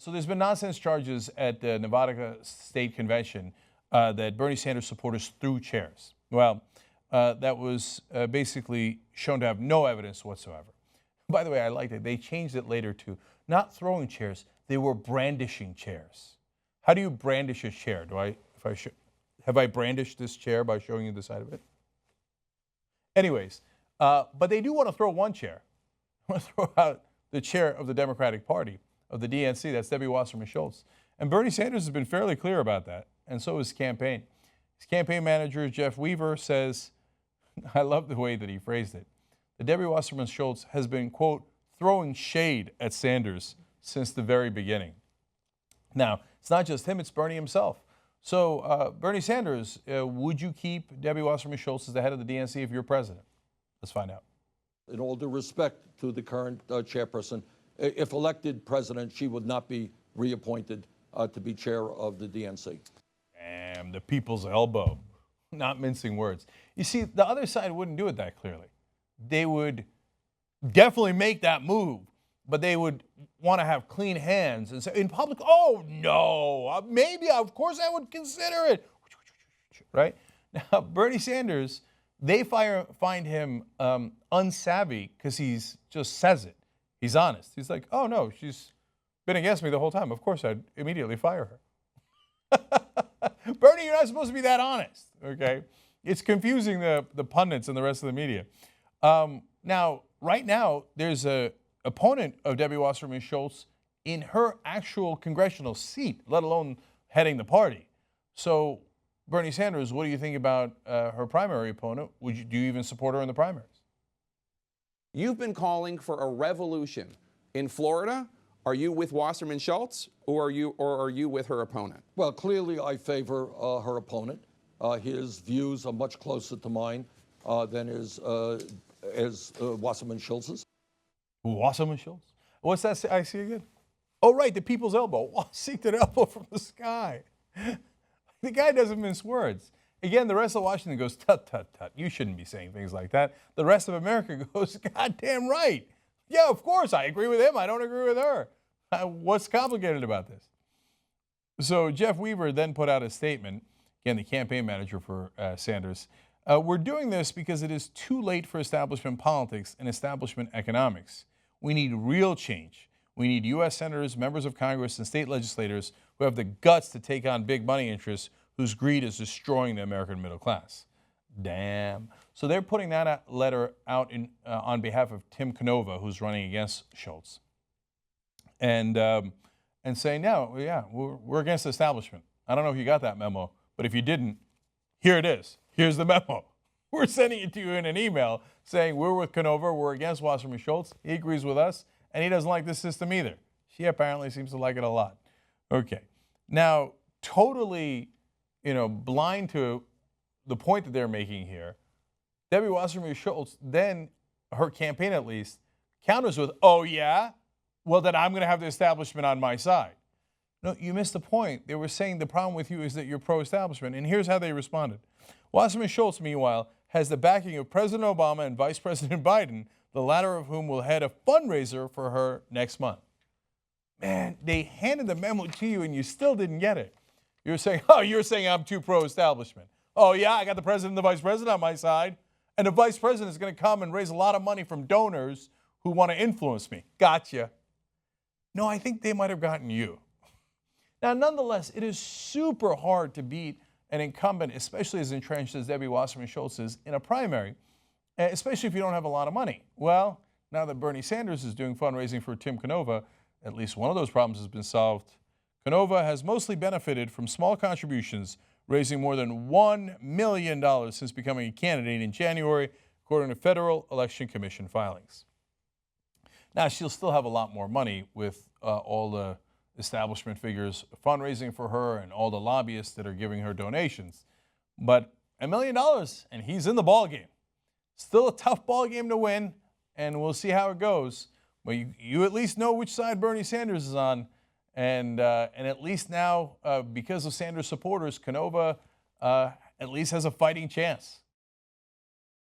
So there's been nonsense charges at the Nevada State Convention that Bernie Sanders supporters threw chairs. Well, that was basically shown to have no evidence whatsoever. By the way, I liked it. They changed it later to not throwing chairs, they were brandishing chairs. How do you brandish a chair? Have I brandished this chair by showing you the side of it? Anyways, but they do want to throw one chair. They want to throw out the chair of the Democratic Party, of the DNC, that's Debbie Wasserman Schultz. And Bernie Sanders has been fairly clear about that, and so is his campaign. His campaign manager, Jeff Weaver, says, I love the way that he phrased it, that Debbie Wasserman Schultz has been, quote, throwing shade at Sanders since the very beginning. Now, it's not just him, it's Bernie himself. So, Bernie Sanders, would you keep Debbie Wasserman Schultz as the head of the DNC if you're president? Let's find out. In all due respect to the current chairperson, if elected president, she would not be reappointed to be chair of the DNC. And the people's elbow, not mincing words. You see, the other side wouldn't do it that clearly. They would definitely make that move, but they would want to have clean hands and say in public, oh, no, maybe, of course I would consider it, right? Now, Bernie Sanders, they find him unsavvy because he just says it. He's honest. He's like, oh, no, she's been against me the whole time. Of course, I'd immediately fire her. Bernie, you're not supposed to be that honest, okay? It's confusing the pundits and the rest of the media. Now, right now, there's an opponent of Debbie Wasserman Schultz in her actual congressional seat, let alone heading the party. So, Bernie Sanders, what do you think about her primary opponent? Do you even support her in the primaries? You've been calling for a revolution in Florida. Are you with Wasserman Schultz, or are you with her opponent? Well, clearly I favor her opponent. His views are much closer to mine than Wasserman Schultz's. Wasserman Schultz? What's that I see again? Oh, right, the people's elbow. Oh, seek an elbow from the sky. The guy doesn't mince words. Again, the rest of Washington goes, tut, tut, tut. You shouldn't be saying things like that. The rest of America goes, goddamn right. Yeah, of course, I agree with him. I don't agree with her. What's complicated about this? So Jeff Weaver then put out a statement, again, the campaign manager for Sanders. We're doing this because it is too late for establishment politics and establishment economics. We need real change. We need U.S. senators, members of Congress, and state legislators who have the guts to take on big money interests whose greed is destroying the American middle class. Damn. So they're putting that letter out on behalf of Tim Canova, who's running against Schultz, and saying, no, yeah, we're against the establishment. I don't know if you got that memo, but if you didn't, here it is. Here's the memo. We're sending it to you in an email saying we're with Canova, we're against Wasserman Schultz. He agrees with us, and he doesn't like this system either. She apparently seems to like it a lot. Okay. Now, totally, blind to the point that they're making here, Debbie Wasserman Schultz, then her campaign at least, counters with, oh yeah? Well, then I'm going to have the establishment on my side. No, you missed the point. They were saying the problem with you is that you're pro-establishment, and here's how they responded. Wasserman Schultz, meanwhile, has the backing of President Obama and Vice President Biden, the latter of whom will head a fundraiser for her next month. Man, they handed the memo to you and you still didn't get it. You're saying, oh, you're saying I'm too pro-establishment. Oh, yeah, I got the president and the vice president on my side, and the vice president is going to come and raise a lot of money from donors who want to influence me. Gotcha. No, I think they might have gotten you. Now, nonetheless, it is super hard to beat an incumbent, especially as entrenched as Debbie Wasserman Schultz is, in a primary, especially if you don't have a lot of money. Well, now that Bernie Sanders is doing fundraising for Tim Canova, at least one of those problems has been solved. Canova has mostly benefited from small contributions, raising more than $1 million since becoming a candidate in January, according to Federal Election Commission filings. Now, she'll still have a lot more money with all the establishment figures fundraising for her and all the lobbyists that are giving her donations. But $1 million, and he's in the ball game. Still a tough ball game to win, and we'll see how it goes. But you at least know which side Bernie Sanders is on, and at least now, because of Sanders supporters, Canova at least has a fighting chance.